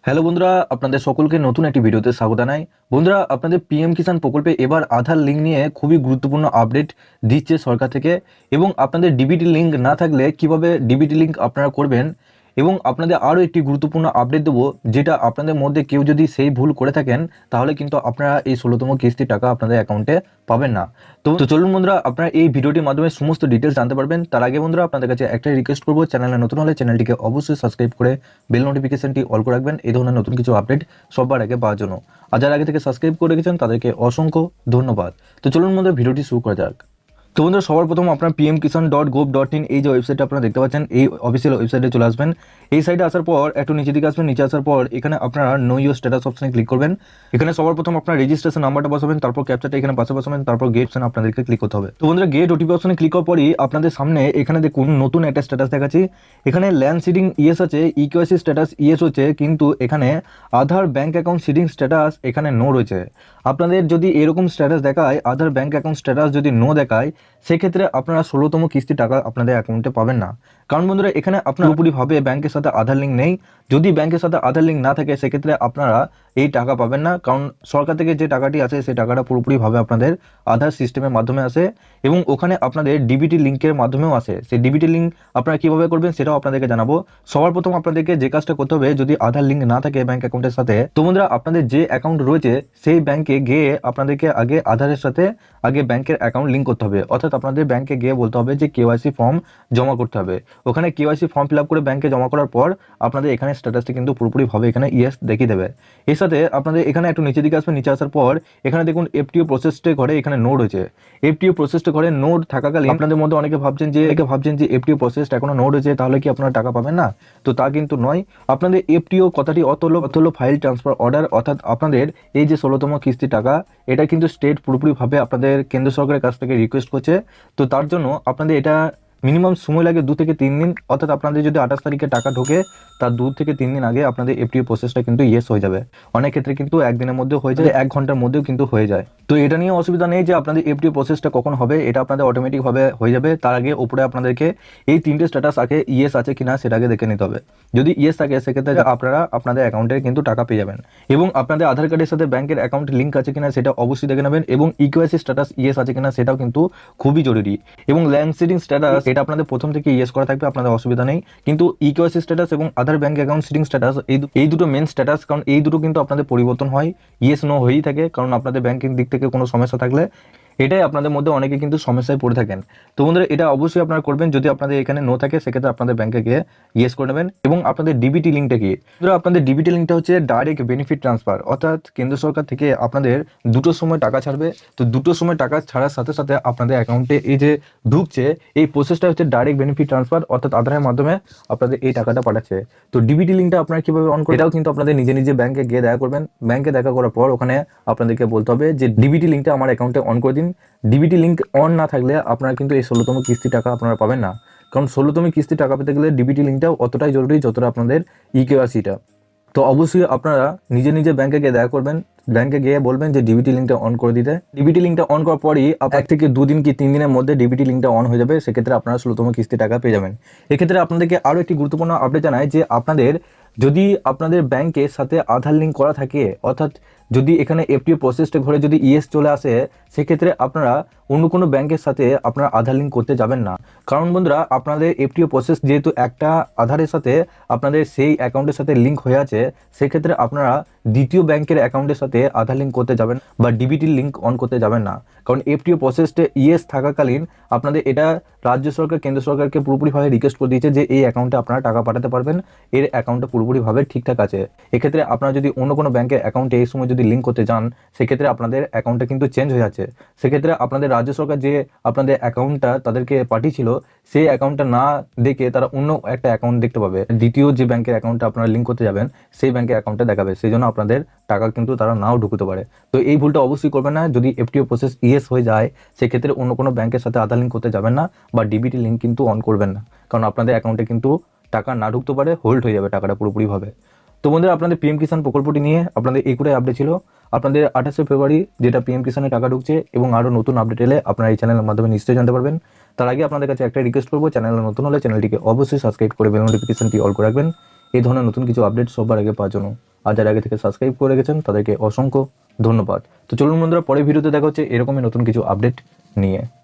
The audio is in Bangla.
হ্যালো বন্ধুরা, আপনাদের সকলকে নতুন একটি ভিডিওতে স্বাগত জানাই। বন্ধুরা, আপনাদের পিএম কিষাণ প্রকল্পে এবার আধার লিঙ্ক নিয়ে খুবই গুরুত্বপূর্ণ আপডেট দিচ্ছে সরকার থেকে। এবং আপনাদের ডিবিটি লিঙ্ক না থাকলে কিভাবে ডিবিটি লিঙ্ক আপনারা করবেন, এবং আপনাদের আরও একটি গুরুত্বপূর্ণ আপডেট দেবো, যেটা আপনাদের মধ্যে কেউ যদি সেই ভুল করে থাকেন তাহলে কিন্তু আপনারা এই 16তম কিস্তির টাকা আপনাদের অ্যাকাউন্টে পাবেন না। তো চলুন বন্ধুরা, আপনারা এই ভিডিওটির মাধ্যমে সমস্ত ডিটেলস জানতে পারবেন। তার আগে বন্ধুরা, আপনাদের কাছে একটাই রিকোয়েস্ট করবো, চ্যানেলে নতুন হলে চ্যানেলটিকে অবশ্যই সাবস্ক্রাইব করে বেল নোটিফিকেশনটি অল করে রাখবেন এই ধরনের নতুন কিছু আপডেট সবার আগে পাওয়ার জন্য। আর যারা আগে থেকে সাবস্ক্রাইব করে রেখেছেন তাদেরকে অসংখ্য ধন্যবাদ। তো চলুন বন্ধুরা, ভিডিওটি শুরু করা যাক। তো বন্ধুরা, সবার প্রথম আপনার pmkisan.gov.in এই যে ওয়েবসাইটটা আপনারা দেখতে পাচ্ছেন, এই অফিসিয়াল ওয়েবসাইটে চলে আসবেন। এই সাইটে আসার পর একটু নিচে দিকে আসবেন। নিচে আসার পর এখানে আপনারা নো ইউর স্ট্যাটাস অপশনে ক্লিক করবেন। এখানে সবার প্রথম আপনার রেজিস্ট্রেশন নাম্বারটা বসাবেন, তারপর ক্যাপচারটা এখানে পাশে বসাবেন, তারপর গেট অপশনে আপনাদেরকে ক্লিক করতে হবে। তো বন্ধুরা, গেট ওটিপি অপশনে ক্লিক করার পরই আপনাদের সামনে এখানে দেখুন নতুন একটা স্ট্যাটাস দেখাচ্ছি। এখানে ল্যান্ড সিডিং ইয়েস আছে, ইকেওয়াইসি স্ট্যাটাস ইয়েস হচ্ছে, কিন্তু এখানে আধার ব্যাঙ্ক অ্যাকাউন্ট সিডিং স্ট্যাটাস এখানে নো রয়েছে। আপনাদের যদি এরকম স্ট্যাটাস দেখায়, আধার ব্যাঙ্ক অ্যাকাউন্ট স্ট্যাটাস যদি নো দেখায়, সেক্ষেত্রে আপনারা 16তম কিস্তি টাকা আপনাদের অ্যাকাউন্টে পাবেন না। কারণ বন্ধুরা, এখানে আপনার পুরোপুরিভাবে ব্যাংকের সাথে আধার লিঙ্ক নেই। যদি ব্যাংকের সাথে আধার লিঙ্ক না থাকে সেক্ষেত্রে আপনারা এই টাকা পাবেন না, কারণ সরকার থেকে যে টাকাটি আছে সেই টাকাটা পুরোপুরিভাবে আপনাদের আধার সিস্টেমের মাধ্যমে আসে, এবং ওখানে আপনাদের ডিবিটি লিঙ্কের মাধ্যমেও আসে। সেই ডিবিটি লিঙ্ক আপনারা কীভাবে করবেন সেটাও আপনাদেরকে জানাবো। সবার প্রথম আপনাদেরকে যে কাজটা করতে হবে, যদি আধার লিঙ্ক না থাকে ব্যাংক অ্যাকাউন্টের সাথে, তো বন্ধুরা আপনাদের যে অ্যাকাউন্ট রয়েছে সেই ব্যাংকে গিয়ে আপনাদেরকে আগে আধারের সাথে আগে ব্যাংকের অ্যাকাউন্ট লিঙ্ক করতে হবে। অর্থাৎ আপনাদের ব্যাংকে গিয়ে বলতে হবে যে কেওয়াইসি ফর্ম জমা করতে হবে। ওখানে কেওয়াইসি ফর্ম ফিল আপ করে ব্যাংকে জমা করার পর আপনাদের এখানে স্ট্যাটাসটি কিন্তু পুরোপুরিভাবে এখানে ইয়েস দেখিয়ে দেবে। এর সাথে আপনাদের এখানে একটু নিচের দিকে আসবেন। নিচে আসার পর এখানে দেখুন এফটিও প্রসেসড ঘরে এখানে নোড রয়েছে। এফটিও প্রসেসড ঘরে নোড থাকাকালীন আপনাদের মধ্যে অনেকে ভাবছেন যে এফটিও প্রসেসড এখনো নোড হয়েছে, তাহলে কি আপনারা টাকা পাবেন না? তো তা কিন্তু নয়। আপনাদের এফটিও কথাটি অর্থ হলো ফাইল ট্রান্সফার অর্ডার, অর্থাৎ আপনাদের এই যে 16তম কিস্তি টাকা, এটা কিন্তু স্টেট পুরোপুরিভাবে আপনাদের কেন্দ্র সরকারের কাছ থেকে রিকোয়েস্ট করছে। তো তার জন্য আপনাদের এটা মিনিমাম সময় লাগে 2 থেকে 3 দিন। অর্থাৎ আপনাদের যদি 28 তারিখে টাকা ঢোকে, তার 2 থেকে 3 দিন আগে আপনাদের এফটিও প্রসেসটা কিন্তু ইয়েস হয়ে যাবে। অনেক ক্ষেত্রে কিন্তু একদিনের মধ্যে হয়ে যায়, 1 ঘন্টার মধ্যেও কিন্তু হয়ে যায়। তো এটা নিয়ে অসুবিধা নেই যে আপনাদের এফটিও প্রসেসটা কখন হবে, এটা আপনাদের অটোমেটিকভাবে হয়ে যাবে। তার আগে উপরে আপনাদেরকে এই 3টে স্ট্যাটাস আগে ইয়েস আছে কিনা সেটা আগে দেখে নিতে হবে। যদি ইয়েস থাকে সেক্ষেত্রে আপনারা আপনাদের অ্যাকাউন্টে কিন্তু টাকা পেয়ে যাবেন। এবং আপনাদের আধার কার্ডের সাথে ব্যাংকের অ্যাকাউন্ট লিঙ্ক আছে কিনা সেটা অবশ্যই দেখে নেবেন। এবং ইকেওয়াইসি স্ট্যাটাস ইয়েস আছে কিনা সেটাও কিন্তু খুবই জরুরি। এবং ল্যান্ড সিডিং স্ট্যাটাস এটা আপনাদের প্রথম থেকে ইয়েস করা থাকবে, আপনাদের অসুবিধা নেই। কিন্তু ইকেওয়াইসি স্ট্যাটাস এবং আধার ব্যাংক অ্যাকাউন্ট সিডিং স্ট্যাটাস এই দুটো মেন স্ট্যাটাস, কারণ এই দুটো কিন্তু আপনাদের পরিবর্তন হয়, ইয়েস নো হয়েই থাকে। কারণ আপনাদের ব্যাংকিং দিক থেকে কোনো সমস্যা থাকলে এটাই আপনাদের মধ্যে অনেকে কিন্তু সমস্যায় পড়ে থাকেন। তো বন্ধুরা, এটা অবশ্যই আপনারা করবেন। যদি আপনাদের এখানে নো থাকে সেক্ষেত্রে আপনাদের ব্যাংকে গিয়ে ইয়েস করে নেবেন। এবং আপনাদের ডিবিটি লিঙ্কটা কি? ধরো আপনাদের ডিবিটি লিঙ্কটা হচ্ছে ডাইরেক্ট বেনিফিট ট্রান্সফার, অর্থাৎ কেন্দ্র সরকার থেকে আপনাদের দুটোর সময় টাকা ছাড়বে। তো দুটোর সময় টাকা ছাড়ার সাথে সাথে আপনাদের অ্যাকাউন্টে এই যে ঢুকছে, এই প্রসেসটা হচ্ছে ডাইরেক্ট বেনিফিট ট্রান্সফার, অর্থাৎ আধারের মাধ্যমে আপনাদের এই টাকাটা পাঠাচ্ছে। তো ডিবিটি লিঙ্কটা আপনারা কিভাবে অন করবেন, এটাও কিন্তু আপনাদের নিজে নিজে ব্যাংকে গিয়ে দেখা করবেন। ব্যাংকে দেখা করার পর ওখানে আপনাদেরকে বলতে হবে যে ডিবিটি লিঙ্কটা আমার অ্যাকাউন্টে অন করে দিন। ডিবিটি লিঙ্ক অন না থাকলে আপনারা কিন্তু এই 16তম কিস্তি টাকা আপনারা পাবেন না। কারণ 16তম কিস্তি টাকা পেতে গেলে ডিবিটি লিঙ্কটাও অতটাই জরুরি যতটা আপনাদের ইকেওয়াইসিটা। তো অবশ্যই আপনারা নিজে নিজে ব্যাংকে গিয়ে দেখা করবেন। ব্যাংকে গিয়ে বলবেন যে ডিবিটি লিঙ্কটা অন করে দিতে। ডিবিটি লিঙ্কটা অন করার পরই 1 থেকে 2 দিন কি 3 দিনের মধ্যে ডিবিটি লিঙ্কটা অন হয়ে যাবে। সেক্ষেত্রে আপনারা 16তম কিস্তি টাকা পেয়ে যাবেন। এক্ষেত্রে আপনাদেরকে আরও একটি গুরুত্বপূর্ণ আপডেট জানাই যে যদি আপনাদের ব্যাংকের সাথে আধার লিঙ্ক করা থাকে, অর্থাৎ যদি এখানে এফটিও প্রসেসড ঘরে যদি ইয়েস চলে আসে, সেক্ষেত্রে আপনারা অন্য কোনো ব্যাংকের সাথে আপনারা আধার লিঙ্ক করতে যাবেন না। কারণ বন্ধুরা, আপনাদের এফটিও প্রসেস যেহেতু একটা আধারের সাথে আপনাদের সেই অ্যাকাউন্টের সাথে লিঙ্ক হয়ে আছে, সেক্ষেত্রে আপনারা দ্বিতীয় ব্যাংকের অ্যাকাউন্টের সাথে আধার লিঙ্ক করতে যাবেন বা ডিবিটির লিঙ্ক অন করতে যাবেন না। কারণ এফটিও প্রসেসে ইয়েস থাকাকালীন আপনাদের এটা রাজ্য সরকার কেন্দ্র সরকারকে পুরোপুরিভাবে রিকোয়েস্ট করে দিয়েছে যে এই অ্যাকাউন্টে আপনারা টাকা পাঠাতে পারবেন, এর অ্যাকাউন্টটা পুরোপুরিভাবে ঠিকঠাক আছে। এক্ষেত্রে আপনারা যদি অন্য কোনো ব্যাংকের অ্যাকাউন্টে এই সময় যদি লিঙ্ক করতে যান, সেক্ষেত্রে আপনাদের অ্যাকাউন্টটা কিন্তু চেঞ্জ হয়ে যাচ্ছে। সেক্ষেত্রে আপনাদের রাজ্য সরকার যে আপনাদের অ্যাকাউন্টটা তাদেরকে পাঠিয়েছিল, সেই অ্যাকাউন্টটা না দেখে তারা অন্য একটা অ্যাকাউন্ট দেখতে পাবে। দ্বিতীয় যে ব্যাংকের অ্যাকাউন্টটা আপনারা লিঙ্ক করতে যাবেন সেই ব্যাংকের অ্যাকাউন্টটা দেখাবে, সেই জন্য আপনাদের টাকা কিন্তু তারা নাও ঢুকতে পারে। তো এই ভুলটা অবশ্যই করবেন না। যদি এফটিও প্রসেস ইয়েস হয়ে যায় সেক্ষেত্রে অন্য কোনো ব্যাংকের সাথে আধার লিঙ্ক করতে যাবেন না বা ডিবিটি লিঙ্ক কিন্তু অন করবেন না, কারণ আপনাদের অ্যাকাউন্টে কিন্তু টাকা না ঢুকতে পারে, হোল্ড হয়ে যাবে টাকাটা পুরোপুরিভাবে। তো বন্ধুরা, আপনাদের পিএম কিষাণ প্রকল্পটি নিয়ে আপনাদের এই করে আপডেট ছিল। আপনাদের 28শে ফেব্রুয়ারি যেটা পিএম কিষাণে টাকা ঢুকছে, এবং আরও নতুন আপডেট এলে আপনারা এই চ্যানেলের মাধ্যমে নিশ্চয়ই জানতে পারবেন। তার আগে আপনাদের কাছে একটা রিকোয়েস্ট করবো, চ্যানেলে নতুন হলে চ্যানেলটিকে অবশ্যই সাবস্ক্রাইব করে বেল নোটিফিকেশনটি অল করে রাখবেন এই ধরনের নতুন কিছু আপডেট সবার আগে পাওয়ার জন্য। আর যারা আগে থেকে সাবস্ক্রাইব করে রেখেছেন তাদেরকে অসংখ্য ধন্যবাদ। তো চলুন বন্ধুরা, পরের ভিডিওতে দেখা হচ্ছে এরকমই নতুন কিছু আপডেট নিয়ে।